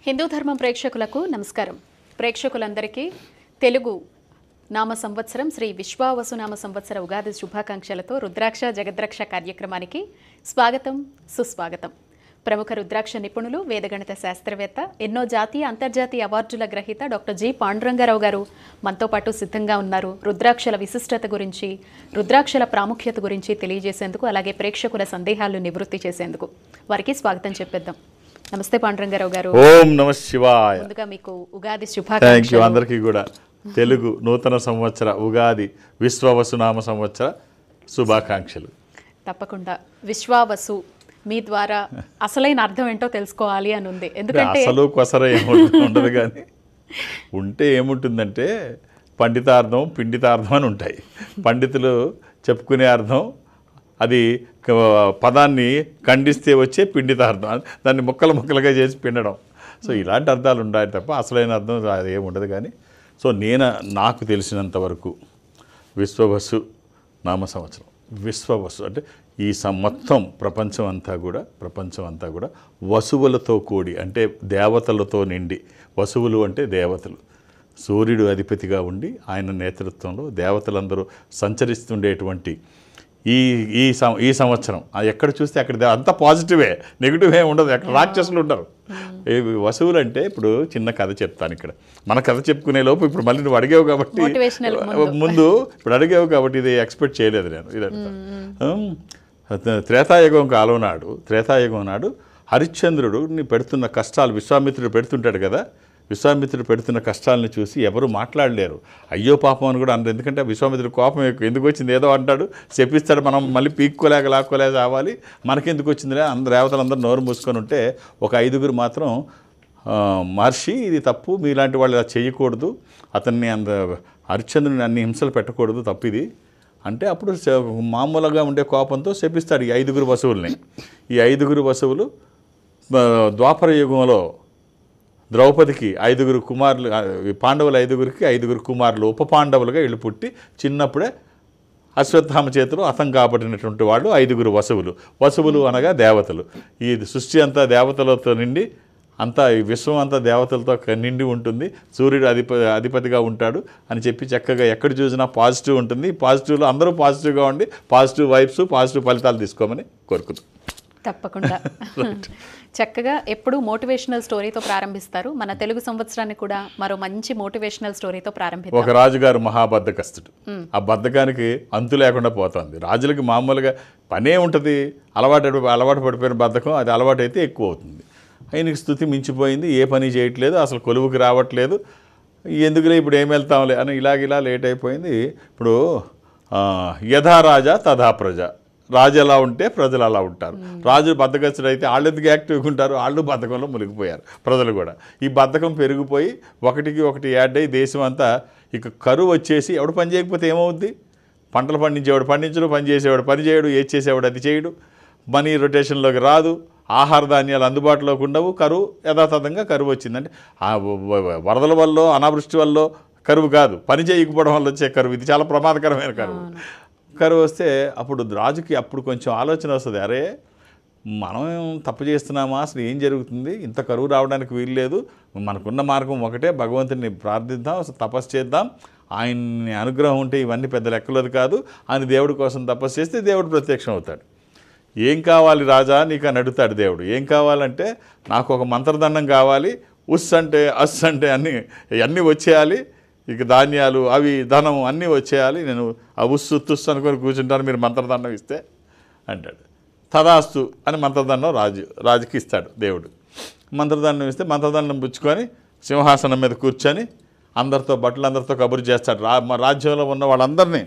హిందూ ధర్మం ప్రేక్షకులకు నమస్కారం. ప్రేక్షకులందరికీ తెలుగు నామ సంవత్సరం శ్రీ విశ్వావసునామ సంవత్సర ఉగాది శుభాకాంక్షలతో రుద్రాక్ష జగద్రక్ష కార్యక్రమానికి స్వాగతం, సుస్వాగతం. ప్రముఖ రుద్రాక్ష నిపుణులు, వేదగణిత శాస్త్రవేత్త, ఎన్నో జాతీయ అంతర్జాతీయ అవార్డుల గ్రహీత డాక్టర్ జి పాండురంగారావు గారు మనతో పాటు సిద్ధంగా ఉన్నారు. రుద్రాక్షల విశిష్టత గురించి, రుద్రాక్షల ప్రాముఖ్యత గురించి తెలియజేసేందుకు, అలాగే ప్రేక్షకుల సందేహాలు నివృత్తి చేసేందుకు వారికి స్వాగతం చెప్పేద్దాం. నమస్తే పాండురంగారావు గారు. ఓం నమ శివాయ. ముందుగా మీకు ఉగాది శుభాకాంక్షలు. అందరికీ కూడా తెలుగు నూతన సంవత్సర ఉగాది విశ్వవసునామ సంవత్సర శుభాకాంక్షలు. తప్పకుండా. విశ్వావసు మీ ద్వారా అసలైన అర్థం ఏంటో తెలుసుకోవాలి అని ఉంది. ఎందుకంటే అసలు కొసర ఉండదు, కానీ ఉంటే ఏముంటుందంటే పండితార్థం పిండితార్థం అని ఉంటాయి. పండితులు చెప్పుకునే అర్థం అది పదాన్ని ఖండిస్తే వచ్చే పిండితార్థం, దాన్ని ముక్కలు ముక్కలుగా చేసి పిండడం. సో ఇలాంటి అర్థాలు ఉన్నాయి తప్ప అసలైన అర్థం అది ఏమి ఉండదు. కానీ సో నాకు తెలిసినంత వరకు విశ్వవసు నామ సంవత్సరం, విశ్వవసు అంటే ఈ మొత్తం ప్రపంచం అంతా కూడా వసువులతో కూడి, అంటే దేవతలతో నిండి. వసువులు అంటే దేవతలు. సూర్యుడు అధిపతిగా ఉండి ఆయన నేతృత్వంలో దేవతలందరూ సంచరిస్తుండేటువంటి ఈ సంవత్సరం ఎక్కడ చూస్తే అక్కడ అంతా పాజిటివే, నెగిటివ్ ఏమి ఉండదు. అక్కడ రాక్షసులు ఉండరు. వసువులు అంటే ఇప్పుడు చిన్న కథ చెప్తాను. ఇక్కడ మన కథ చెప్పుకునే లోపు ఇప్పుడు మళ్ళీ నువ్వు అడిగావు కాబట్టి ముందు ఇప్పుడు అడిగావు కాబట్టి ఇది ఎక్స్పెక్ట్ చేయలేదు నేను. ఇది అడుగుతాను. త్రేతాయుగం నాడు హరిశ్చంద్రుడు పెడుతున్న కష్టాలు విశ్వామిత్రుడు పెడుతుంటాడు కదా. విశ్వామిత్రుడు పెడుతున్న కష్టాలను చూసి ఎవరు మాట్లాడలేరు. అయ్యో పాపం అని కూడా అన్నారు. ఎందుకంటే విశ్వామిత్రుడు కోపం ఎందుకు వచ్చింది ఏదో అంటాడు, చెప్పిస్తాడు. మనం మళ్ళీ లాక్కోలేక రావాలి, మనకెందుకు వచ్చిందిలే దేవతలందరూ నోరు మూసుకొని ఉంటే ఒక 5గురు మాత్రం మహర్షి ఇది తప్పు, మీలాంటి వాళ్ళు ఇలా చేయకూడదు, అతన్ని హరిశ్చంద్రుని అన్ని హింసలు పెట్టకూడదు, తప్పిది అంటే అప్పుడు మామూలుగా ఉండే కోపంతో శపిస్తాడు ఈ 5గురు వసువుల్ని. ఈ 5గురు వసువులు ద్వాపర యుగంలో ద్రౌపదికి 5గురు కుమారులు, పాండవులు 5గురికి 5గురు కుమారులు ఉప పాండవులుగా వీళ్ళు పుట్టి చిన్నప్పుడే అశ్వత్థామ చేతిలో అతం కాబట్టినటువంటి వాళ్ళు 5గురు వసువులు. వసువులు అనగా దేవతలు. ఈ సృష్టి అంతా దేవతలతో నిండి, అంతా ఈ విశ్వం అంతా దేవతలతో నిండి ఉంటుంది. సూర్యుడు అధిపతిగా ఉంటాడు అని చెప్పి చక్కగా ఎక్కడ చూసినా పాజిటివ్ ఉంటుంది. పాజిటివ్లో అందరూ పాజిటివ్గా ఉండి పాజిటివ్ వైబ్స్, పాజిటివ్ ఫలితాలు తీసుకోమని కోరుకుంటాం. తప్పకుండా. చక్కగా ఎప్పుడు మోటివేషనల్ స్టోరీతో ప్రారంభిస్తారు. మన తెలుగు సంవత్సరాన్ని కూడా మరో మంచి మోటివేషనల్ స్టోరీతో ప్రారంభిస్తారు. ఒక రాజుగారు మహాబద్ధకస్తుడు. ఆ బద్ధకానికి అంతు లేకుండా పోతుంది. రాజులకి మామూలుగా పనే ఉంటుంది, అలవాటు పడిపోయిన బద్ధకం, అది అలవాటు అయితే ఎక్కువ అవుతుంది. ఆయనకి స్థుతి మించిపోయింది, ఏ పని చేయట్లేదు, అసలు కొలువుకి రావట్లేదు. ఎందుకులే ఇప్పుడు ఏం వెళ్తాంలే అని ఇలా లేట్ అయిపోయింది. ఇప్పుడు యథా రాజా తథా ప్రజ, రాజు ఎలా ఉంటే ప్రజలు అలా ఉంటారు. రాజు బద్ధకస్తుడు అయితే వాళ్ళు ఎందుకు యాక్టివ్గా ఉంటారు, వాళ్ళు బద్ధకంలో మునిగిపోయారు. ప్రజలు కూడా ఈ బద్ధకం పెరిగిపోయి ఒకటికి ఒకటి యాడ్ అయ్యి దేశం అంతా ఇక కరువు వచ్చేసి, ఎవడు పని చేయకపోతే ఏమవుద్ది? పంటలు పండించేవాడు పండించడు, పని చేసేవాడు పని చేయడు, ఏది చేసేవాడు అది చేయడు, మనీ రొటేషన్లోకి రాదు, ఆహార ధాన్యాలు అందుబాటులోకి ఉండవు, కరువు యథాతథంగా కరువు వచ్చిందంటే వరదల వల్ల అనావృష్టి వల్ల కరువు కాదు, పని చేయకపోవడం వల్ల వచ్చే కరువు. ఇది చాలా ప్రమాదకరమైన కరువు వస్తే అప్పుడు రాజుకి కొంచెం ఆలోచన వస్తుంది. అరే మనం తప్పు చేస్తున్నామా, అసలు ఏం జరుగుతుంది, ఇంత కరువు రావడానికి వీల్లేదు, మనకున్న మార్గం ఒకటే, భగవంతుని ప్రార్థిద్దాం, తపస్సు చేద్దాం, ఆయన్ని అనుగ్రహం ఉంటే ఇవన్నీ పెద్ద లెక్కలది కాదు అని దేవుడి కోసం తపస్సు చేస్తే దేవుడు ప్రత్యక్షం అవుతాడు. ఏం కావాలి రాజా నీకు అని అడుగుతాడు దేవుడు. ఏం కావాలంటే నాకు ఒక మంత్రదండం కావాలి, ఉస్ అంటే అస్ అంటే అన్నీ వచ్చేయాలి, ఇక ధాన్యాలు అవి ధనం అన్నీ వచ్చేయాలి, నేను ఆ ఉస్సు తుస్సు అనుకొని కూర్చుంటాను, మీరు మంత్రదండం ఇస్తే అంటాడు. తదాస్తు అని మంత్రదండం రాజుకి ఇస్తాడు దేవుడు. మంత్రదండం ఇస్తే మంత్రదండం పుచ్చుకొని సింహాసనం మీద కూర్చొని భటులందరితో కబురు చేస్తాడు. రాజ్యంలో ఉన్న వాళ్ళందరినీ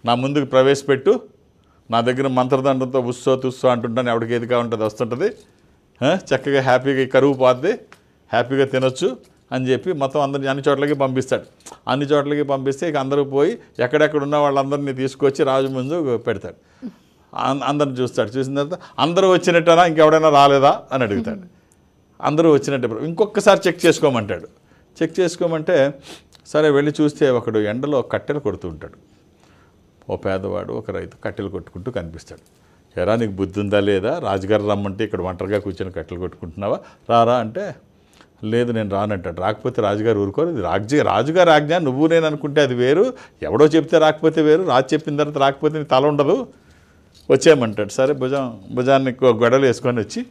నా ముందుకు ప్రవేశపెట్టు, నా దగ్గర మంత్రదండంతో ఉస్సో తుస్సో అంటుంటాను, ఎవరికి ఏది కావాలంటే వస్తుంటుంది, చక్కగా హ్యాపీగా కరువు పోద్ది, హ్యాపీగా తినొచ్చు అని చెప్పి మొత్తం అన్ని చోట్లకి పంపిస్తాడు. అన్ని చోట్లకి పంపిస్తే ఇక అందరూ పోయి ఎక్కడెక్కడ ఉన్న వాళ్ళందరినీ తీసుకొచ్చి రాజు ముందు పెడతాడు. అందరిని చూస్తాడు. చూసిన తర్వాత అందరూ వచ్చినట్టనా, ఇంకెవడైనా రాలేదా అని అడుగుతాడు. అందరూ వచ్చినట్టే, ఇంకొకసారి చెక్ చేసుకోమంటాడు. చెక్ చేసుకోమంటే సరే వెళ్ళి చూస్తే ఒకడు ఎండలో కట్టెలు కొడుతూ ఉంటాడు. ఓ పేదవాడు, ఒక రైతు కట్టెలు కొట్టుకుంటూ కనిపిస్తాడు. ఎరా నీకు బుద్ధి ఉందా లేదా, రాజుగారు రమ్మంటే ఇక్కడ ఒంటరిగా కూర్చొని కట్టెలు కొట్టుకుంటున్నావా, రారా అంటే లేదు నేను రానంటాడు. రాకపోతే రాజుగారు ఊరుకోరు. ఇది రాజుగారు ఆజ్ఞ, నువ్వు నేను అనుకుంటే అది వేరు, ఎవడో చెప్తే రాకపోతే వేరు, రాజు చెప్పిన తర్వాత రాకపోతే నీ తల ఉండదు, వచ్చేయమంటాడు. సరే భుజాన్ని గొడవలు వేసుకొని వచ్చి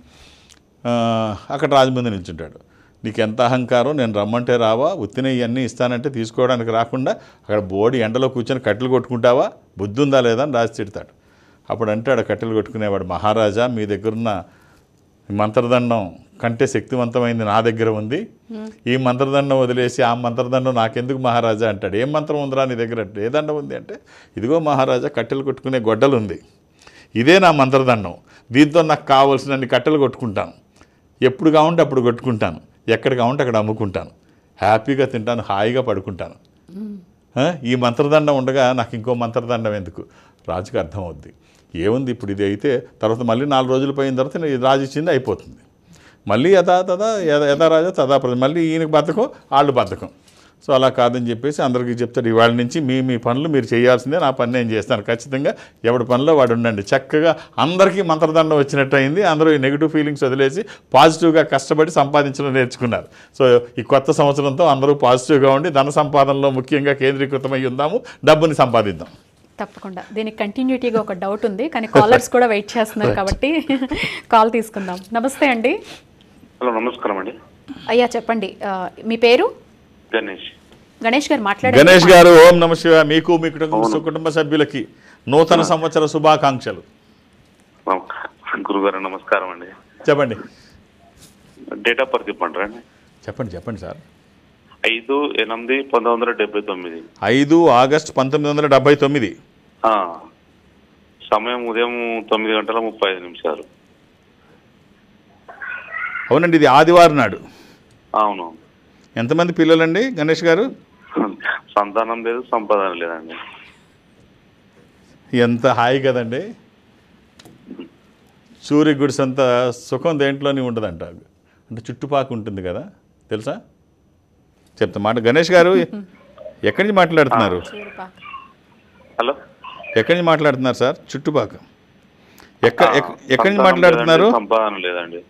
అక్కడ రాజు ముందు నిల్చుంటాడు. నీకు ఎంత అహంకారం, నేను రమ్మంటే రావా, ఉత్తిన ఇవన్నీ ఇస్తానంటే తీసుకోవడానికి రాకుండా అక్కడ బోడి ఎండలో కూర్చొని కట్టెలు కొట్టుకుంటావా, బుద్ధి ఉందా లేదా అని రాజు తిడతాడు. అప్పుడు అంటాడు కట్టెలు కొట్టుకునేవాడు, మహారాజా మీ దగ్గరున్న మంత్రదండం కంటే శక్తివంతమైంది నా దగ్గర ఉంది, ఈ మంత్రదండం వదిలేసి ఆ మంత్రదండం నాకెందుకు మహారాజా అంటాడు. ఏం మంత్రం ఉందిరా నీ దగ్గర అంటే, ఏ దండం ఉంది అంటే, ఇదిగో మహారాజా కట్టెలు కొట్టుకునే గొడ్డలు ఉంది, ఇదే నా మంత్రదండం, దీంతో నాకు కావాల్సినన్ని కట్టెలు కొట్టుకుంటాను, ఎప్పుడు కావాలంటే అప్పుడు కొట్టుకుంటాను, ఎక్కడ కావాలంటే అక్కడ అమ్ముకుంటాను, హ్యాపీగా తింటాను, హాయిగా పడుకుంటాను, ఈ మంత్రదండం ఉండగా నాకు ఇంకో మంత్రదండం ఎందుకు. రాజుకి అర్థమవుద్ది, ఏముంది ఇప్పుడు ఇది అయితే తర్వాత మళ్ళీ 4 రోజులు పోయిన తర్వాత రాజు ఇచ్చింది అయిపోతుంది, మళ్ళీ యథా రాజా తదా ప్రజ, మళ్ళీ ఈయనకు బద్ధకం వాళ్ళు బద్ధకం. సో అలా కాదని చెప్పేసి అందరికీ చెప్తాడు, ఇవాళ నుంచి మీ పనులు మీరు చేయాల్సిందే, నా పని నేను చేస్తాను, ఖచ్చితంగా ఎవడి పనిలో వాడు ఉండండి. చక్కగా అందరికీ మంత్రదండం వచ్చినట్టు అయింది. అందరూ ఈ నెగిటివ్ ఫీలింగ్స్ వదిలేసి పాజిటివ్గా కష్టపడి సంపాదించడం నేర్చుకున్నారు. సో ఈ కొత్త సంవత్సరంతో అందరూ పాజిటివ్గా ఉండి ధన సంపాదనలో ముఖ్యంగా కేంద్రీకృతమై ఉందాము, డబ్బుని సంపాదిద్దాం. తప్పకుండా. దీనికి కంటిన్యూటీగా ఒక డౌట్ ఉంది, కానీ కాలర్స్ కూడా వెయిట్ చేస్తున్నారు కాబట్టి కాల్ తీసుకుందాం. నమస్తే అండి. హలో, నమస్కారం అండి. అయ్యా చెప్పండి, మీ పేరు? గణేష్. గణేష్ గారు మాట్లాడండి. గణేష్ గారు, ఓం నమ శివాయ. మీకు మీ కుటుంబ సభ్యులకి నూతన సంవత్సర శుభాకాంక్షలు. గురుగారు నమస్కారం అండి. చెప్పండి. డేట్ ఆఫ్ బర్త్ చెప్పంటారా అండి? చెప్పండి సార్. 5/8/1979. 5 ఆగస్టు 1979. సమయం ఉదయం 9:35. అవునండి, ఇది ఆదివారం నాడు. అవును. ఎంతమంది పిల్లలండి గణేష్ గారు? సంతానం లేదు, సంపాదన లేదండి. ఎంత హాయి కదండి. సూర్య గుడిసంత సుఖం దేంట్లోనే ఉండదంట, అంటే చుట్టుపాకు ఉంటుంది కదా, తెలుసా? చెప్తా మాట. గణేష్ గారు ఎక్కడి నుంచి మాట్లాడుతున్నారు? హలో, ఎక్కడి నుంచి మాట్లాడుతున్నారు సార్? చుట్టుపాకు ఎక్కడి నుంచి మాట్లాడుతున్నారు? సంపాదన లేదండి.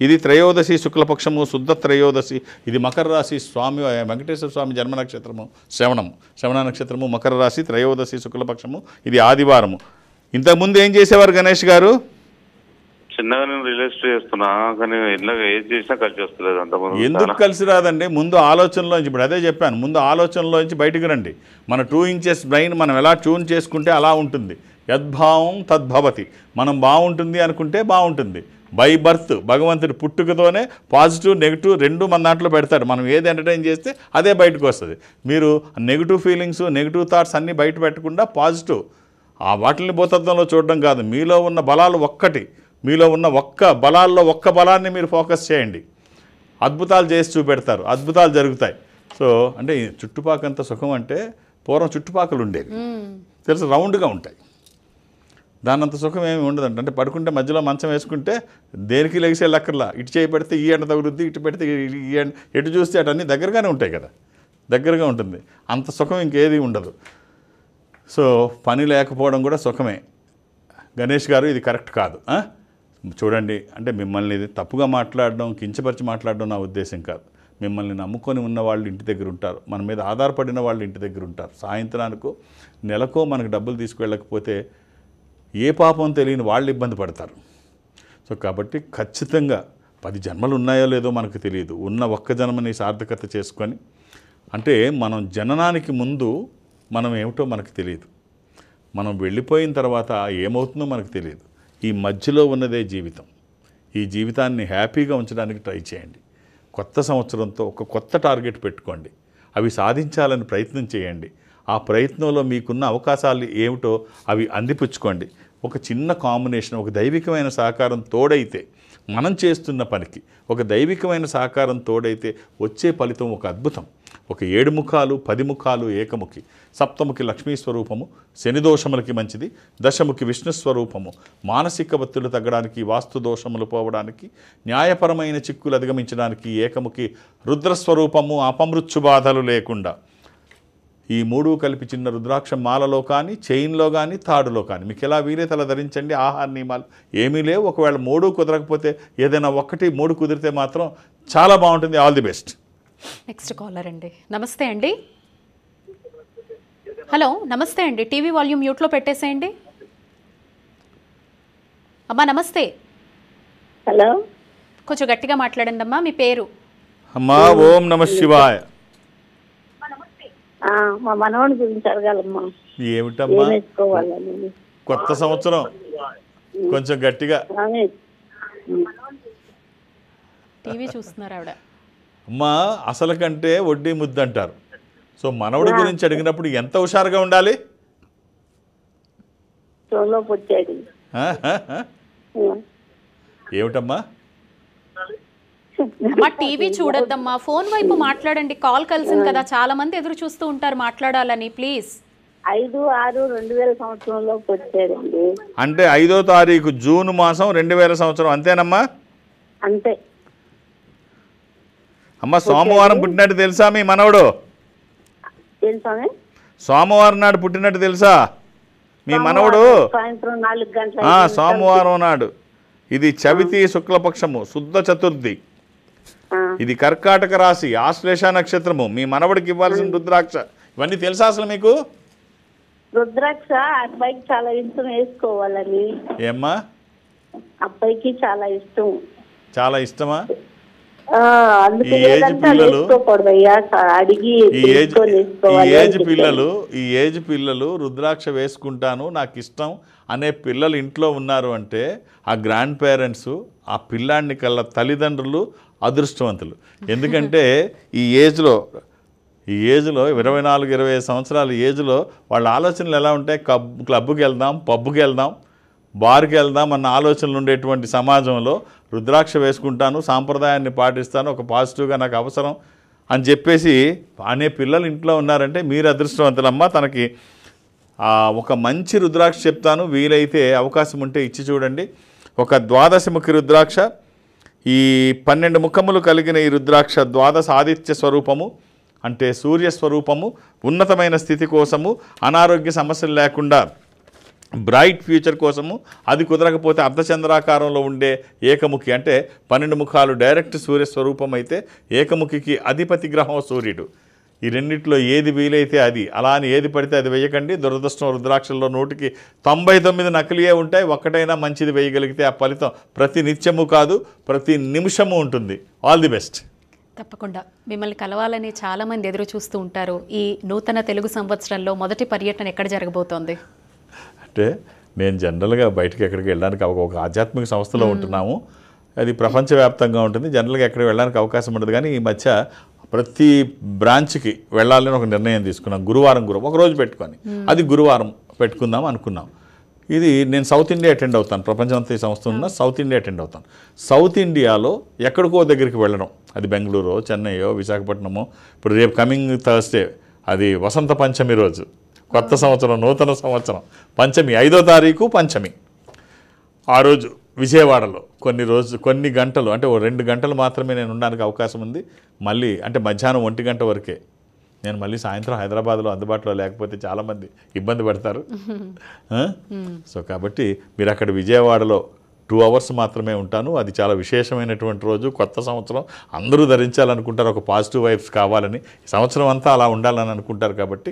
ఇది త్రయోదశి శుక్లపక్షము, శుద్ధ త్రయోదశి. ఇది మకర రాశి, స్వామి వెంకటేశ్వర స్వామి జన్మ నక్షత్రము శ్రవణ నక్షత్రము, మకర రాశి, త్రయోదశి శుక్లపక్షము. ఇది ఆదివారము. ఇంతకుముందు ఏం చేసేవారు గణేష్ గారు? చిన్నగా నేను రియల్ ఎస్టేట్ చేస్తున్నా, కానీ ఇట్లా ఏది చేసినా కలిసి వస్తలేదు. అంతకుముందు ఎందుకు కలిసి రాదండి? ముందు ఆలోచనలోంచి, ఇప్పుడు అదే చెప్పాను, ముందు ఆలోచనలోంచి బయటకు రండి. మన 2 ఇంచెస్ బ్రెయిన్ మనం ఎలా ట్యూన్ చేసుకుంటే అలా ఉంటుంది. యద్భావం తద్భవతి. మనం బాగుంటుంది అనుకుంటే బాగుంటుంది. బై బర్త్ భగవంతుడి పుట్టుకతోనే పాజిటివ్ నెగిటివ్ రెండు మన దాంట్లో పెడతాడు. మనం ఏది ఎంటర్టైన్ చేస్తే అదే బయటకు వస్తుంది. మీరు నెగిటివ్ ఫీలింగ్స్, నెగిటివ్ థాట్స్ అన్నీ బయట పెట్టకుండా పాజిటివ్ ఆ వాటిని భూతత్వంలో చూడడం కాదు, మీలో ఉన్న బలాలు ఒక్కటి, మీలో ఉన్న బలాల్లో ఒక్క బలాన్ని మీరు ఫోకస్ చేయండి, అద్భుతాలు చేసి చూపెడతారు, అద్భుతాలు జరుగుతాయి. సో అంటే చుట్టుపాకంత సుఖం అంటే పూర్వం చుట్టుపాకలు ఉండేవి తెలుసు, రౌండ్గా ఉంటాయి, దానంత సుఖం ఏమి ఉండదంట. అంటే పడుకుంటే మధ్యలో మంచం వేసుకుంటే దేనికి లెగిసే లక్కర్లా, ఇటు చేయి పెడితే ఈ ఎండ తగులుద్ది, ఇటు పెడితే ఈ ఎండ, ఎటు చూస్తే అటు అన్నీ దగ్గరగానే ఉంటాయి కదా, దగ్గరగా ఉంటుంది. అంత సుఖం ఇంకేది ఉండదు. సో పని లేకపోవడం కూడా సుఖమే. గణేష్ గారు ఇది కరెక్ట్ కాదు. చూడండి, అంటే మిమ్మల్ని తప్పుగా మాట్లాడడం, కించపరిచి మాట్లాడడం నా ఉద్దేశం కాదు. మిమ్మల్ని నమ్ముకొని ఉన్న వాళ్ళు ఇంటి దగ్గర ఉంటారు, మన మీద ఆధారపడిన వాళ్ళు ఇంటి దగ్గర ఉంటారు. సాయంత్రానికో నెలకో మనకు డబ్బులు తీసుకువెళ్ళకపోతే ఏ పాపం తెలియని వాళ్ళు ఇబ్బంది పడతారు. సో కాబట్టి ఖచ్చితంగా 10 జన్మలు ఉన్నాయో లేదో మనకు తెలియదు, ఉన్న ఒక్క జన్మని సార్థకత చేసుకొని, అంటే మనం జననానికి ముందు మనం ఏమిటో మనకు తెలియదు, మనం వెళ్ళిపోయిన తర్వాత ఏమవుతుందో మనకు తెలియదు. ఈ మధ్యలో ఉన్నదే జీవితం. ఈ జీవితాన్ని హ్యాపీగా ఉంచడానికి ట్రై చేయండి. కొత్త సంవత్సరంతో ఒక కొత్త టార్గెట్ పెట్టుకోండి, అవి సాధించాలని ప్రయత్నం చేయండి. ఆ ప్రయత్నంలో మీకున్న అవకాశాలు ఏమిటో అవి అందిపుచ్చుకోండి. ఒక చిన్న కాంబినేషన్, ఒక దైవికమైన సహకారం తోడైతే, మనం చేస్తున్న పనికి ఒక దైవికమైన సహకారం తోడైతే వచ్చే ఫలితం ఒక అద్భుతం. ఒక 7 ముఖాలు 10 ముఖాలు ఏకముఖి, సప్తముఖి లక్ష్మీ స్వరూపము, శని దోషములకి మంచిది, దశముఖి విష్ణు స్వరూపము, మానసిక ఒత్తిళ్లు తగ్గడానికి, వాస్తు దోషములు పోవడానికి, న్యాయపరమైన చిక్కులు అధిగమించడానికి ఏకముఖి రుద్రస్వరూపము, అపమృత్యు బాధలు లేకుండా. ఈ 3 కలిపి చిన్న రుద్రాక్ష మాలలో కానీ చైన్లో కానీ తాడులో కానీ మీకు ఎలా వీలైతే అలా ధరించండి. ఆహార నియమాలు ఏమీ లేవు. ఒకవేళ 3 కుదరకపోతే ఏదైనా 1, 3 కుదిరితే మాత్రం చాలా బాగుంటుంది. All the best. Next caller అండి. నమస్తే అండి. హలో, నమస్తే అండి. టీవీ వాల్యూమ్ మ్యూట్లో పెట్టేసేయండి. అమ్మా నమస్తే. హలో, కొంచెం గట్టిగా మాట్లాడండి అమ్మా. మీ పేరు? అమ్మా ఓం నమ శివాయ. మా మనవడి గురించి అడగాలమ్మా. ఏమిటమ్మా వేసుకోవాలని. కొత్త సంవత్సరం కొంచెం గట్టిగా. టీవీ చూస్తున్నారు ఆవిడ. అమ్మా అసలు కంటే వడ్డీ ముద్దు అంటారు. సో మనవడి గురించి అడిగినప్పుడు ఎంత హుషారుగా ఉండాలి? చోలోకి వచ్చాడు. ఏమిటమ్మా? అమ్మా టీవీ చూడొద్దమ్మా, ఫోన్ వైపు మాట్లాడండి. కాల్ కలిసింది కదా, చాలా మంది ఎదురు చూస్తూ ఉంటారు మాట్లాడాలని. ప్లీజ్. 5/6/2000 సంవత్సరంలోకి వచ్చాడండి. అంటే 5వ తారీఖు జూన్ మాసం 2000 సంవత్సరం అంతేనమ్మా? అంతే. అమ్మ సోమవారం పుట్టినట్టు తెలుసా మీ మనవడు? తెలుసానే? సోమవారం నాడు పుట్టినట్టు తెలుసా మీ మనవడు? సాయంత్రం 4 గంటల సోమవారం నాడు. ఇది చవితి శుక్లపక్షము, శుద్ధ చతుర్థి. ఇది కర్కాటక రాశి, ఆశ్లేష నక్షత్రము. మీ మనవడికి ఇవ్వాల్సిన రుద్రాక్ష ఇవన్నీ తెలుసా అసలు మీకు? రుద్రాక్ష అబ్బాయికి చాలా ఇష్టం, వేసుకోవాలని. ఏమ్మా? అబ్బాయికి చాలా ఇష్టం. చాలా ఇష్టమా? అందుకే ఈ ఏజ్ పిల్లలు రుద్రాక్ష వేసుకుంటాను నాకు ఇష్టం అనే పిల్లలు ఇంట్లో ఉన్నారు అంటే ఆ గ్రాండ్ పేరెంట్స్, ఆ పిల్లాడిని కల్లా తల్లిదండ్రులు అదృష్టవంతులు. ఎందుకంటే ఈ ఏజ్లో 24-25 సంవత్సరాల ఏజ్లో వాళ్ళ ఆలోచనలు ఎలా ఉంటాయి? క్లబ్కి వెళ్దాం, పబ్కి వెళ్దాం, బార్కి వెళ్దాం అన్న ఆలోచనలు ఉండేటువంటి సమాజంలో రుద్రాక్ష వేసుకుంటాను, సాంప్రదాయాన్ని పాటిస్తాను, ఒక పాజిటివ్గా నాకు అవసరం అని చెప్పేసి అనే పిల్లలు ఇంట్లో ఉన్నారంటే మీరు అదృష్టవంతులమ్మా. తనకి ఒక మంచి రుద్రాక్ష చెప్తాను, వీలైతే అవకాశం ఉంటే ఇచ్చి చూడండి. ఒక ద్వాదశముఖి రుద్రాక్ష. ఈ 12 ముఖములు కలిగిన ఈ రుద్రాక్ష ద్వాదశ ఆదిత్య స్వరూపము, అంటే సూర్యస్వరూపము. ఉన్నతమైన స్థితి కోసము, అనారోగ్య సమస్యలు లేకుండా బ్రైట్ ఫ్యూచర్ కోసము. అది కుదరకపోతే అర్ధచంద్రాకారంలో ఉండే ఏకముఖి, అంటే 12 ముఖాలు డైరెక్ట్ సూర్యస్వరూపం అయితే ఏకముఖికి అధిపతి గ్రహం సూర్యుడు. ఈ రెండిట్లో ఏది వీలైతే అది, అలా అని ఏది పడితే అది వేయకండి. దురదృష్టం రుద్రాక్షల్లో 100కి 99 నకిలీయే ఉంటాయి. ఒక్కటైనా మంచిది వేయగలిగితే ఆ ఫలితం ప్రతి నిత్యము కాదు, ప్రతి నిమిషము ఉంటుంది. All the best. తప్పకుండా మిమ్మల్ని కలవాలని చాలామంది ఎదురు చూస్తూ ఉంటారు. ఈ నూతన తెలుగు సంవత్సరంలో మొదటి పర్యటన ఎక్కడ జరగబోతోంది? అంటే నేను జనరల్గా బయటకు ఎక్కడికి వెళ్ళడానికి ఒక ఆధ్యాత్మిక సంస్థలో ఉంటున్నాము. అది ప్రపంచవ్యాప్తంగా ఉంటుంది. జనరల్గా ఎక్కడికి వెళ్ళడానికి అవకాశం ఉండదు. కానీ ఈ మధ్య ప్రతి బ్రాంచ్కి వెళ్ళాలని ఒక నిర్ణయం తీసుకున్నాం. గురువారం ఒకరోజు పెట్టుకొని అది గురువారం పెట్టుకుందాం అనుకున్నాం. ఇది నేను సౌత్ ఇండియా అటెండ్ అవుతాను. ప్రపంచమంతా ఈ సంస్థ ఉన్న సౌత్ ఇండియా అటెండ్ అవుతాను. సౌత్ ఇండియాలో ఎక్కడికో దగ్గరికి వెళ్ళడం, అది బెంగళూరు, చెన్నైయో, విశాఖపట్నమో. ఇప్పుడు రేపు కమింగ్ థర్స్డే అది వసంత పంచమి రోజు, కొత్త సంవత్సరం, నూతన సంవత్సరం, పంచమి 5వ తారీఖు పంచమి. ఆ రోజు విజయవాడలో కొన్ని గంటలు, అంటే 2 గంటలు మాత్రమే నేను ఉండడానికి అవకాశం ఉంది. మళ్ళీ అంటే మధ్యాహ్నం 1 గంట వరకే. నేను మళ్ళీ సాయంత్రం హైదరాబాద్లో అందుబాటులో లేకపోతే చాలామంది ఇబ్బంది పడతారు. సో కాబట్టి మీరు అక్కడ విజయవాడలో 2 అవర్స్ మాత్రమే ఉంటాను. అది చాలా విశేషమైనటువంటి రోజు. కొత్త సంవత్సరం అందరూ ధరించాలనుకుంటారు, ఒక పాజిటివ్ వైబ్స్ కావాలని, సంవత్సరం అంతా అలా ఉండాలని అనుకుంటారు. కాబట్టి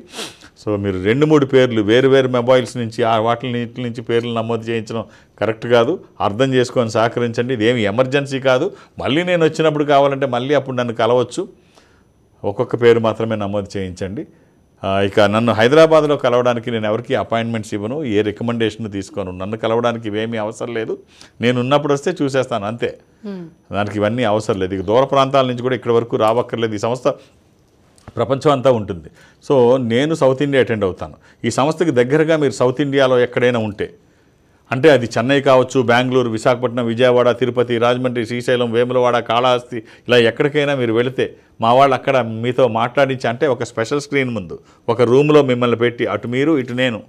సో మీరు 2-3 పేర్లు వేరు మొబైల్స్ నుంచి వాటి నుంచి పేర్లు నమోదు చేయించడం కరెక్ట్ కాదు. అర్థం చేసుకొని సహకరించండి. ఇదేమి ఎమర్జెన్సీ కాదు. మళ్ళీ నేను వచ్చినప్పుడు కావాలంటే మళ్ళీ అప్పుడు నన్ను కలవచ్చు. ఒక్కొక్క పేరు మాత్రమే నమోదు చేయించండి. ఇక నన్ను హైదరాబాద్లో కలవడానికి నేను ఎవరికి అపాయింట్మెంట్స్ ఇవ్వను, ఏ రికమెండేషన్ తీసుకోను. నన్ను కలవడానికి ఇవేమీ అవసరం లేదు. నేను ఉన్నప్పుడు వస్తే చూసేస్తాను అంతే. దానికి ఇవన్నీ అవసరం లేదు. ఇక దూర ప్రాంతాల నుంచి కూడా ఇక్కడి వరకు రావక్కర్లేదు. ఈ సంస్థ ప్రపంచం అంతా ఉంటుంది. సో నేను సౌత్ ఇండియా అటెండ్ అవుతాను. ఈ సంస్థకి దగ్గరగా మీరు సౌత్ ఇండియాలో ఎక్కడైనా ఉంటే, అంటే అది చెన్నై కావచ్చు, బెంగళూరు, విశాఖపట్నం, విజయవాడ, తిరుపతి, రాజమండ్రి, శ్రీశైలం, వేములవాడ, కాళహస్తి, ఇలా ఎక్కడికైనా మీరు వెళితే మా వాళ్ళు అక్కడ మీతో మాట్లాడించి, అంటే ఒక స్పెషల్ స్క్రీన్ ముందు ఒక రూమ్లో మిమ్మల్ని పెట్టి అటు మీరు ఇటు నేను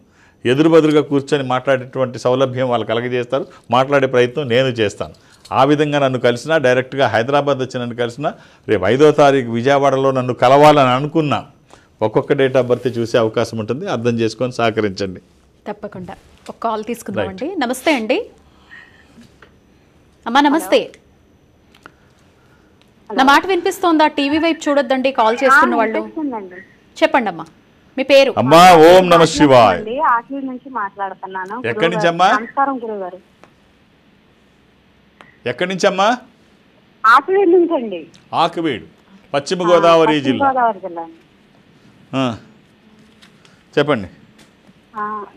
ఎదురుబదురుగా కూర్చొని మాట్లాడేటువంటి సౌలభ్యం వాళ్ళు కలగజేస్తారు. మాట్లాడే ప్రయత్నం నేను చేస్తాను. ఆ విధంగా నన్ను కలిసినా, డైరెక్ట్గా హైదరాబాద్ వచ్చి నన్ను కలిసినా, రేపు 5వ తారీఖు విజయవాడలో నన్ను కలవాలని అనుకున్నా ఒక్కొక్క డేట్ ఆఫ్ బర్త్ చూసే అవకాశం ఉంటుంది, అర్థం చేసుకొని సహకరించండి. తప్పకుండా ఒక కాల్ తీసుకుందామండి. నమస్తే అండి అమ్మా. నమస్తే. నా మాట వినిపిస్తోందా? టీవీ వైపు చూడొద్దండి కాల్ చేస్తున్న వాళ్ళు. చెప్పండి అమ్మా, మీ పేరు? అమ్మా ఓం నమ శివాయ్. ఆకివీడు నుంచి మాట్లాడుతున్నాను. ఎక్కడి నుంచి అమ్మా? నమస్కారం గురుగారు. ఎక్కడి నుంచి అమ్మా? ఆకివీడు నుంచి అండి. ఆకివీడు, పశ్చిమ గోదావరి జిల్లా. గోదావరి జిల్లా. చెప్పండి.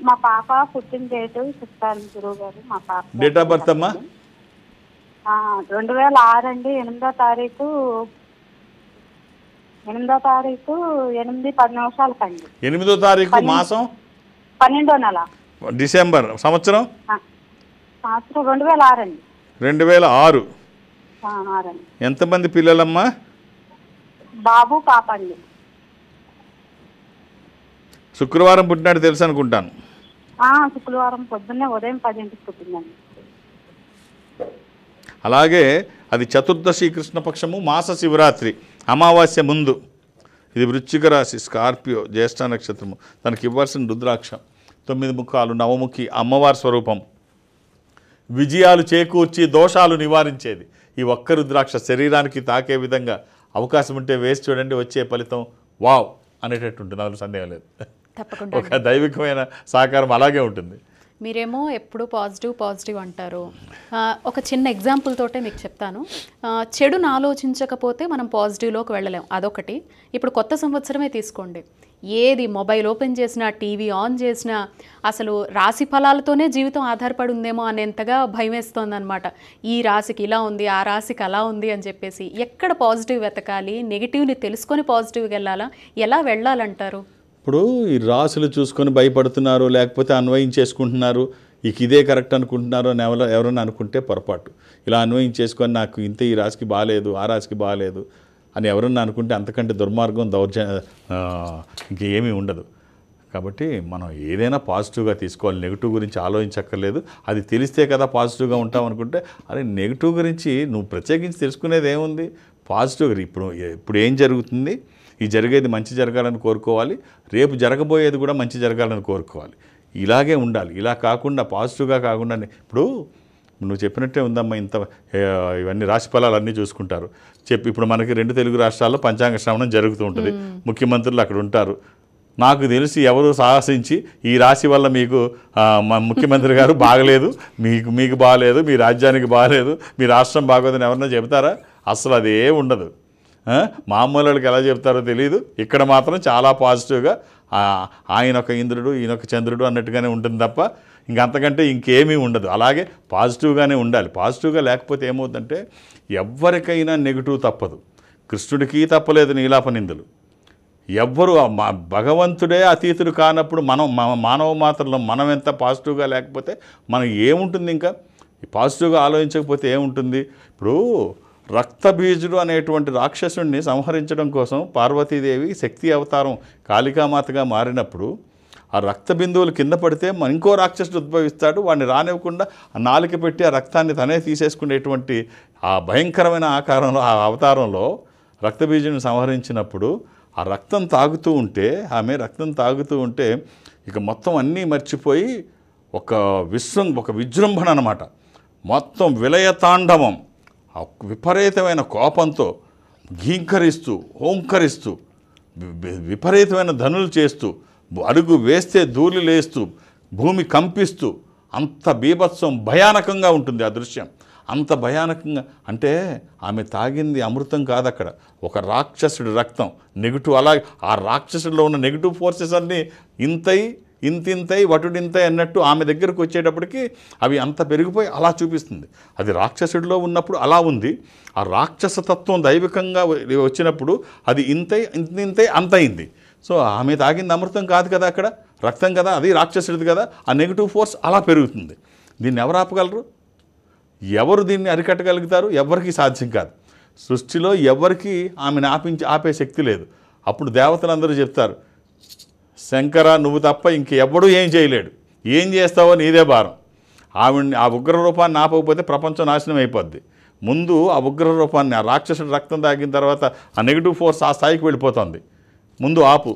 మా పాప పుట్టిన డేటు చెప్తాను గురువు గారు. మా పాప డేట్ ఆఫ్ బర్త్ అమ్మా? 2006 అండి. 8వ తారీఖు 8:10 8వ తారీఖు మాసం 12వ నెల డిసెంబర్ సంవత్సరం 2006 అండి. 2006. 6 అండి. ఎంతమంది పిల్లలమ్మా? బాబు పాప అండి. శుక్రవారం పుట్టినాడు తెలుసు అనుకుంటాను. శుక్రవారం పొద్దున్నే ఉదయం 10ంటికి పుట్టిందండి. అలాగే అది చతుర్దశి కృష్ణపక్షము, మాస శివరాత్రి, అమావాస్య ముందు. ఇది వృశ్చిక రాశి, స్కార్పియో, జ్యేష్ఠ నక్షత్రము. తనకి ఇవ్వాల్సిన రుద్రాక్ష 9 ముఖాలు, నవముఖి, అమ్మవారి స్వరూపం, విజయాలు చేకూర్చి దోషాలు నివారించేది ఈ ఒక్క రుద్రాక్ష. శరీరానికి తాకే విధంగా అవకాశం ఉంటే వేసి చూడండి, వచ్చే ఫలితం వావ్ అనేటట్టు ఉంటుంది, అందులో సందేహం లేదు. తప్పకుండా ఒక దైవికమైన సహకారం అలాగే ఉంటుంది. మీరేమో ఎప్పుడు పాజిటివ్ అంటారు. ఒక చిన్న ఎగ్జాంపుల్ తోటే మీకు చెప్తాను. చెడును ఆలోచించకపోతే మనం పాజిటివ్లోకి వెళ్ళలేం, అదొకటి. ఇప్పుడు కొత్త సంవత్సరమే తీసుకోండి, ఏది మొబైల్ ఓపెన్ చేసినా, టీవీ ఆన్ చేసినా అసలు రాశి ఫలాలతోనే జీవితం ఆధారపడి ఉందేమో అనేంతగా భయం వేస్తోంది అనమాట. ఈ రాశికి ఇలా ఉంది, ఆ రాశికి అలా ఉంది అని చెప్పేసి. ఎక్కడ పాజిటివ్ వెతకాలి? నెగిటివ్ని తెలుసుకొని పాజిటివ్గా వెళ్ళాలా? ఎలా వెళ్ళాలంటారు? ఇప్పుడు ఈ రాసులు చూసుకొని భయపడుతున్నారు, లేకపోతే అన్వయించేసుకుంటున్నారు, ఇదే కరెక్ట్ అనుకుంటున్నారు అని ఎవరైనా అనుకుంటే పొరపాటు. ఇలా అన్వయించేసుకొని నాకు ఇంత ఈ రాశికి బాగాలేదు, ఆ రాశికి బాగాలేదు అని ఎవరన్నా అనుకుంటే అంతకంటే దుర్మార్గం, ఇంకేమీ ఉండదు. కాబట్టి మనం ఏదైనా పాజిటివ్గా తీసుకోవాలి, నెగిటివ్ గురించి ఆలోచించక్కర్లేదు. అది తెలిస్తే కదా పాజిటివ్గా ఉంటాం అనుకుంటే, అరే నెగిటివ్ గురించి నువ్వు ప్రత్యేకించి తెలుసుకునేది ఏముంది? పాజిటివ్గా ఇప్పుడు ఏం జరుగుతుంది, ఈ జరిగేది మంచి జరగాలని కోరుకోవాలి, రేపు జరగబోయేది కూడా మంచి జరగాలని కోరుకోవాలి. ఇలాగే ఉండాలి. ఇలా కాకుండా పాజిటివ్గా కాకుండా ఇప్పుడు నువ్వు చెప్పినట్టే ఉందమ్మా. ఇవన్నీ రాశి ఫలాలన్నీ చూసుకుంటారు. ఇప్పుడు మనకి 2 తెలుగు రాష్ట్రాల్లో పంచాంగ శ్రవణం జరుగుతూ ఉంటుంది. ముఖ్యమంత్రులు అక్కడ ఉంటారు. నాకు తెలిసి ఎవరు సాహసించి ఈ రాశి వల్ల మీకు మా ముఖ్యమంత్రి గారు బాగలేదు, మీకు బాగలేదు, మీ రాజ్యానికి బాగలేదు, మీ రాష్ట్రం బాగోదని ఎవరన్నా చెబుతారా? అసలు అదే ఉండదు. మామూలు వాళ్ళకి ఎలా చెప్తారో తెలియదు. ఇక్కడ మాత్రం చాలా పాజిటివ్గా ఆయన ఒక ఇంద్రుడు, ఈయన ఒక చంద్రుడు అన్నట్టుగానే ఉంటుంది తప్ప ఇంకంతకంటే ఇంకేమీ ఉండదు. అలాగే పాజిటివ్గానే ఉండాలి. పాజిటివ్గా లేకపోతే ఏమవుతుందంటే ఎవరికైనా నెగిటివ్ తప్పదు. కృష్ణుడికి తప్పలేదు నీలాప నిందలు. ఎవ్వరు భగవంతుడే అతీతుడు కానప్పుడు మానవ మాత్రలో మనం ఎంత పాజిటివ్గా లేకపోతే మనకి ఏముంటుంది? ఇంకా పాజిటివ్గా ఆలోచించకపోతే ఏముంటుంది? ఇప్పుడు రక్తబీజుడు అనేటువంటి రాక్షసుడిని సంహరించడం కోసం పార్వతీదేవి శక్తి అవతారం కాళికామాతగా మారినప్పుడు ఆ రక్త బిందువులు కింద పడితే ఇంకో రాక్షసుడు ఉద్భవిస్తాడు. వాడిని రానివ్వకుండా ఆ నాలుక పెట్టి ఆ రక్తాన్ని తనే తీసేసుకునేటువంటి ఆ భయంకరమైన ఆకారంలో, ఆ అవతారంలో రక్తబీజుడిని సంహరించినప్పుడు ఆ రక్తం తాగుతూ ఉంటే, ఆమె రక్తం తాగుతూ ఉంటే ఇక మొత్తం అన్నీ మర్చిపోయి ఒక విజృంభణ అన్నమాట. మొత్తం విలయతాండవం, విపరీతమైన కోపంతో ఘీంకరిస్తూ, ఓంకరిస్తూ, విపరీతమైన ధనులు చేస్తూ, అడుగు వేస్తే ధూళి లేస్తూ, భూమి కంపిస్తూ, అంత బీభత్సం భయానకంగా ఉంటుంది ఆ దృశ్యం. అంత భయానకంగా అంటే ఆమె తాగింది అమృతం కాదు, అక్కడ ఒక రాక్షసుడి రక్తం, నెగిటివ్. అలాగే ఆ రాక్షసుడిలో ఉన్న నెగిటివ్ ఫోర్సెస్ అన్నీ ఇంతింతై వటుడింతై అన్నట్టు ఆమె దగ్గరకు వచ్చేటప్పటికి అవి అంత పెరిగిపోయి అలా చూపిస్తుంది. అది రాక్షసుడిలో ఉన్నప్పుడు అలా ఉంది. ఆ రాక్షసతత్వం దైవికంగా వచ్చినప్పుడు అది ఇంతింతై అంతయింది. సో ఆమె తాగింది అమృతం కాదు కదా, అక్కడ రక్తం కదా, అది రాక్షసుడిది కదా. ఆ నెగిటివ్ ఫోర్స్ అలా పెరుగుతుంది. దీన్ని ఎవరు ఆపగలరు? ఎవరు దీన్ని అరికట్టగలుగుతారు? ఎవరికి సాధ్యం కాదు. సృష్టిలో ఎవరికి ఆమెను ఆపే శక్తి లేదు. అప్పుడు దేవతలందరూ చెప్తారు, శంకర నువ్వు తప్ప ఇంకెవ్వడూ ఏం చేయలేడు, ఏం చేస్తావో నీదే భారం. ఆవిడ్ని ఆ ఉగ్ర రూపాన్ని ఆపకపోతే ప్రపంచం నాశనం అయిపోద్ది. ముందు ఆ ఉగ్ర రూపాన్ని, ఆ రాక్షసుడు రక్తం తాగిన తర్వాత ఆ నెగిటివ్ ఫోర్స్ ఆ స్థాయికి వెళ్ళిపోతుంది. ముందు ఆపు,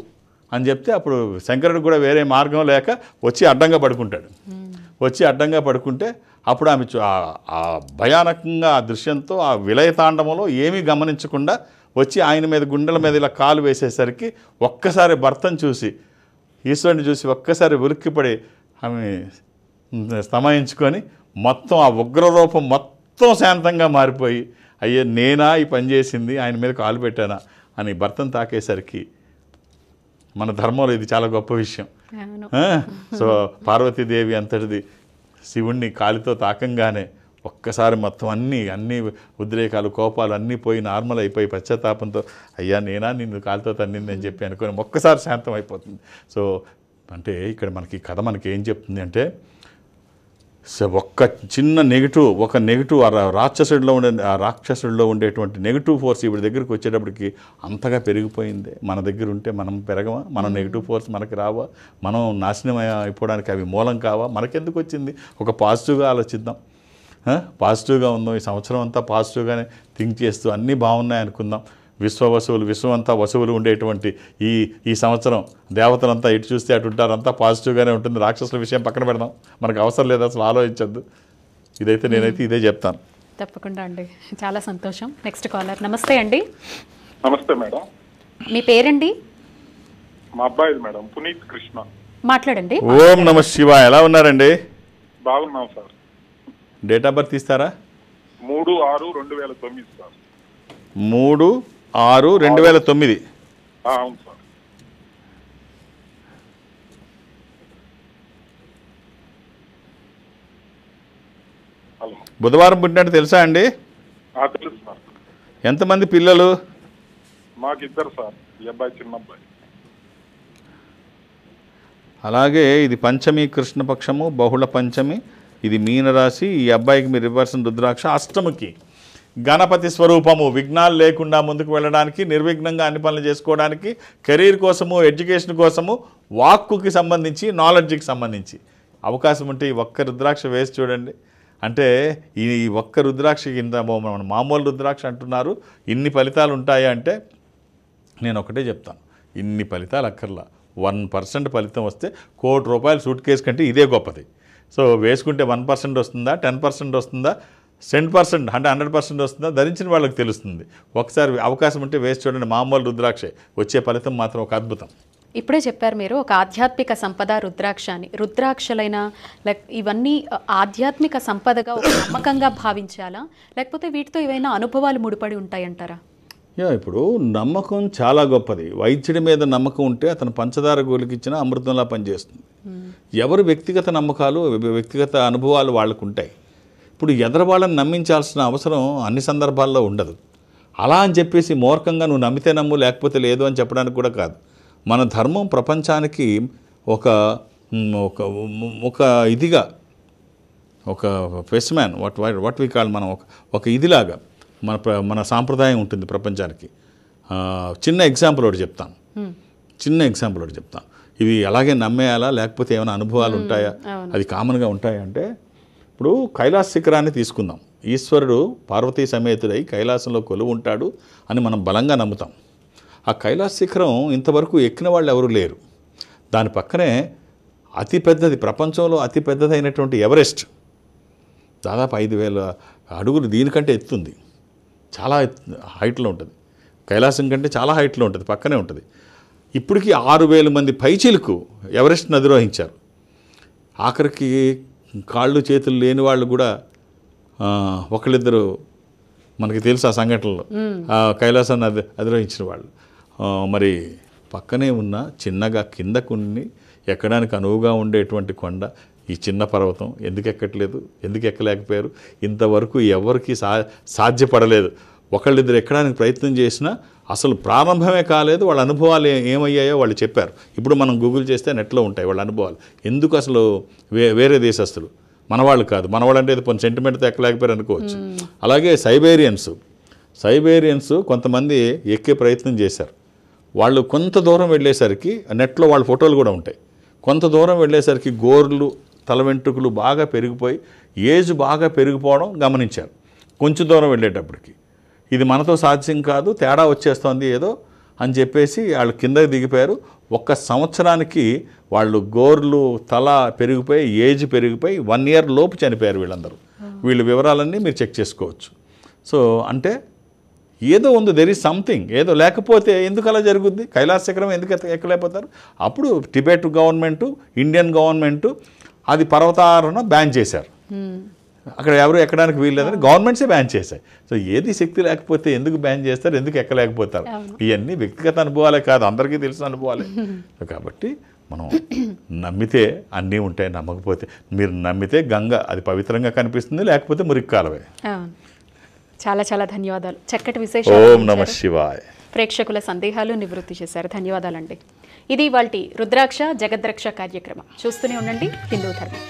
అని చెప్తే అప్పుడు శంకరుడు కూడా వేరే మార్గం లేక వచ్చి అడ్డంగా పడుకుంటాడు. వచ్చి అడ్డంగా పడుకుంటే అప్పుడు ఆమె ఆ భయానకంగా ఆ దృశ్యంతో ఆ విలయతాండవంలో ఏమీ గమనించకుండా వచ్చి ఆయన మీద గుండెల మీద ఇలా కాలు వేసేసరికి ఒక్కసారి భర్తను చూసి ఈశ్వరుని చూసి ఒక్కసారి ఉలిక్కిపడి ఆమె స్తమాయించుకొని మొత్తం ఆ ఉగ్రరూపం మొత్తం శాంతంగా మారిపోయి అయ్యే నేనా ఈ పని చేసింది, ఆయన మీద కాలు పెట్టానా అని భర్తను తాకేసరికి మన ధర్మంలో ఇది చాలా గొప్ప విషయం. సో పార్వతీదేవి అంతటిది శివుణ్ణి కాలితో తాకంగానే ఒక్కసారి మొత్తం అన్ని ఉద్రేకాలు కోపాలు అన్నీ పోయి నార్మల్ అయిపోయి పశ్చాత్తాపంతో అయ్యా నేనా నిన్ను కాలితో తన్నింది అని చెప్పి అనుకొని ఒక్కసారి శాంతం అయిపోతుంది. సో అంటే ఇక్కడ మనకి కథ మనకి ఏం చెప్తుంది అంటే ఒక్క చిన్న నెగిటివ్ రాక్షసుడిలో ఉండేటువంటి నెగిటివ్ ఫోర్స్ ఇవి దగ్గరికి వచ్చేటప్పటికి అంతగా పెరిగిపోయింది. మన దగ్గర ఉంటే మనం పెరగమా? మనం నెగిటివ్ ఫోర్స్ మనకి రావా? మనం నాశనం అయిపోవడానికి అవి మూలం కావా? మనకెందుకు వచ్చింది? ఒక పాజిటివ్గా ఆలోచిద్దాం. పాజిటివ్గా ఉందాం. ఈ సంవత్సరం అంతా పాజిటివ్గానే థింక్ చేస్తూ అన్నీ బాగున్నాయి అనుకుందాం. విశ్వమంతా వసువులు ఉండేటువంటి ఈ సంవత్సరం దేవతలంతా ఇటు చూస్తే అటు ఉంటారు, అంతా పాజిటివ్గానే ఉంటుంది. రాక్షసుల విషయం పక్కన పెడదాం, మనకు అవసరం లేదు, అసలు ఆలోచించద్దు. నేనైతే ఇదే చెప్తాను. తప్పకుండా అండి, చాలా సంతోషం. Next caller. నమస్తే అండి. నమస్తే మేడం. మీ పేరండి? మా అబ్బాయి మేడం, పునీత్ కృష్ణ. మాట్లాడండి. ఓం నమ శివ. ఎలా ఉన్నారండి? బాగున్నాం సార్. డేట్ ఆఫ్ బర్త్ ఇస్తారా? 3/6/2009 సార్. 3/6/2009. అవును సార్. హలో. బుధవారం పుట్టినట్టు తెలుసా అండి? తెలుసు సార్. ఎంతమంది పిల్లలు? మాకు 2 సార్. ఈ అబ్బాయి చిన్న అబ్బాయి. అలాగే ఇది పంచమి కృష్ణపక్షము, బహుళ పంచమి. ఇది మీనరాశి. ఈ అబ్బాయికి మీరు రివర్సన్ రుద్రాక్ష. అష్టమికి గణపతి స్వరూపము. విఘ్నాలు లేకుండా ముందుకు వెళ్ళడానికి, నిర్విఘ్నంగా అన్ని పనులు చేసుకోవడానికి, కెరీర్ కోసము, ఎడ్యుకేషన్ కోసము, వాక్కుకి సంబంధించి, నాలెడ్జ్కి సంబంధించి అవకాశం ఉంటే ఈ ఒక్క రుద్రాక్ష వేసి చూడండి. అంటే ఈ ఒక్క రుద్రాక్షకి ఇంత మామూలు రుద్రాక్ష అంటున్నారు, ఇన్ని ఫలితాలు ఉంటాయి అంటే నేను ఒకటే చెప్తాను, ఇన్ని ఫలితాలు అక్కర్లా. 1% ఫలితం వస్తే ₹1 కోటి సూట్ కేసు కంటే ఇదే గొప్పది. సో వేసుకుంటే 1% వస్తుందా, 10% వస్తుందా, 10% అంటే 100% వస్తుందా, ధరించిన వాళ్ళకి తెలుస్తుంది. ఒకసారి అవకాశం ఉంటే వేసి చూడండి. మామూలు రుద్రాక్ష వచ్చే ఫలితం మాత్రం ఒక అద్భుతం. ఇప్పుడే చెప్పారు మీరు ఒక ఆధ్యాత్మిక సంపద రుద్రాక్ష అని. రుద్రాక్షలైన ఇవన్నీ ఆధ్యాత్మిక సంపదగా ఒక నమ్మకంగా భావించాలా, లేకపోతే వీటితో ఏవైనా అనుభవాలు ముడిపడి ఉంటాయంటారా? ఇప్పుడు నమ్మకం చాలా గొప్పది. వైద్యుడి మీద నమ్మకం ఉంటే అతను పంచదార గోలికిచ్చిన అమృతంలా పనిచేస్తుంది. ఎవరు వ్యక్తిగత నమ్మకాలు, వ్యక్తిగత అనుభవాలు వాళ్ళకు ఉంటాయి. ఇప్పుడు ఎదరవాళ్ళని నమ్మించాల్సిన అవసరం అన్ని సందర్భాల్లో ఉండదు. అలా అని చెప్పేసి మూర్ఖంగా నువ్వు నమ్మితే నమ్ము లేకపోతే లేదు అని చెప్పడానికి కూడా కాదు. మన ధర్మం ప్రపంచానికి ఒక ఇదిగా, ఒక ఫెస్ట్మ్యాన్ వాట్ వి కాల్, మనం ఒక ఇదిలాగా మన సాంప్రదాయం ఉంటుంది ప్రపంచానికి. చిన్న ఎగ్జాంపుల్ ఒకటి చెప్తాను. ఇవి అలాగే నమ్మేయాలా లేకపోతే ఏమైనా అనుభవాలు ఉంటాయా, అది కామన్గా ఉంటాయా అంటే, ఇప్పుడు కైలాస శిఖరాన్ని తీసుకుందాం. ఈశ్వరుడు పార్వతీ సమేతుడై కైలాసంలో కొలువు ఉంటాడు అని మనం బలంగా నమ్ముతాం. ఆ కైలాస శిఖరం ఇంతవరకు ఎక్కిన వాళ్ళు ఎవరు లేరు. దాని పక్కనే అతిపెద్దది, ప్రపంచంలో అతిపెద్దదైనటువంటి ఎవరెస్ట్ దాదాపు 5,000 అడుగులు దీనికంటే ఎత్తుంది. చాలా హైట్లో ఉంటుంది. కైలాసం కంటే చాలా హైట్లో ఉంటుంది, పక్కనే ఉంటుంది. ఇప్పటికీ 6,000 మంది పైచీలకు ఎవరెస్ట్ని అధిరోహించారు. ఆఖరికి కాళ్ళు చేతులు లేని వాళ్ళు కూడా ఒకళ్ళిద్దరు మనకి తెలుసు ఆ సంఘటనలో, కైలాసాన్ని అధిరోహించిన వాళ్ళు. మరి పక్కనే ఉన్న చిన్నగా కిందకుని ఎక్కడానికి అనువుగా ఉండేటువంటి కొండ, ఈ చిన్న పర్వతం ఎందుకు ఎక్కట్లేదు, ఎందుకు ఎక్కలేకపోయారు? ఇంతవరకు ఎవరికి సాధ్యపడలేదు. ఒకళ్ళిద్దరు ఎక్కడానికి ప్రయత్నం చేసినా అసలు ప్రారంభమే కాలేదు. వాళ్ళ అనుభవాలు ఏమయ్యాయో వాళ్ళు చెప్పారు. ఇప్పుడు మనం గూగుల్ చేస్తే నెట్లో ఉంటాయి వాళ్ళ అనుభవాలు. ఎందుకు అసలు వేరే దేశస్తులు, మనవాళ్ళు కాదు, మనవాళ్ళు అంటే కొంచెం సెంటిమెంట్తో ఎక్కలేకపోయారు అనుకోవచ్చు. అలాగే సైబేరియన్స్ కొంతమంది ఎక్కే ప్రయత్నం చేశారు. వాళ్ళు కొంత దూరం వెళ్ళేసరికి, నెట్లో వాళ్ళ ఫోటోలు కూడా ఉంటాయి, కొంత దూరం వెళ్ళేసరికి గోర్లు, తల వెంట్రుకలు బాగా పెరిగిపోయి ఏజ్ బాగా పెరిగిపోవడం గమనించారు. కొంచెం దూరం వెళ్ళేటప్పటికి ఇది మనతో సాధ్యం కాదు, తేడా వచ్చేస్తోంది ఏదో అని చెప్పేసి వాళ్ళు కిందకి దిగిపోయారు. 1 సంవత్సరానికి వాళ్ళు గోర్లు తల పెరిగిపోయి, ఏజ్ పెరిగిపోయి 1 ఇయర్ లోపు చనిపోయారు వీళ్ళందరూ. వీళ్ళ వివరాలన్నీ మీరు చెక్ చేసుకోవచ్చు. సో అంటే ఏదో ఉంది, దెర్ ఈజ్ సంథింగ్, ఏదో లేకపోతే ఎందుకు అలా జరుగుద్ది? కైలాస శిఖరం ఎందుకు ఎక్కలేకపోతారు? అప్పుడు టిబెట్ గవర్నమెంటు, ఇండియన్ గవర్నమెంటు అది పర్వతారోహణ బ్యాన్ చేశారు. అక్కడ ఎవరు ఎక్కడానికి వీల్లేదని గవర్నమెంట్సే బ్యాన్ చేశాయి. సో ఏది శక్తి లేకపోతే ఎందుకు బ్యాన్ చేస్తారు, ఎందుకు ఎక్కలేకపోతారు? ఇవన్నీ వ్యక్తిగత అనుభవాలే కాదు, అందరికీ తెలిసిన అనుభవాలే. కాబట్టి మనం నమ్మితే అన్నీ ఉంటాయి, నమ్మకపోతే మీరు నమ్మితే గంగ అది పవిత్రంగా కనిపిస్తుంది, లేకపోతే మురికి కాలవే. చాలా చాలా ధన్యవాదాలు. చక్కటి విశేషాలు. ఓం నమః శివాయ. ప్రేక్షకుల సందేహాలు నివృత్తి చేశారు. ధన్యవాదాలండి. ఇది ఇవాల్టి రుద్రాక్ష జగద్రక్ష కార్యక్రమం. చూస్తూనే ఉండండి హిందూ ధర్మం.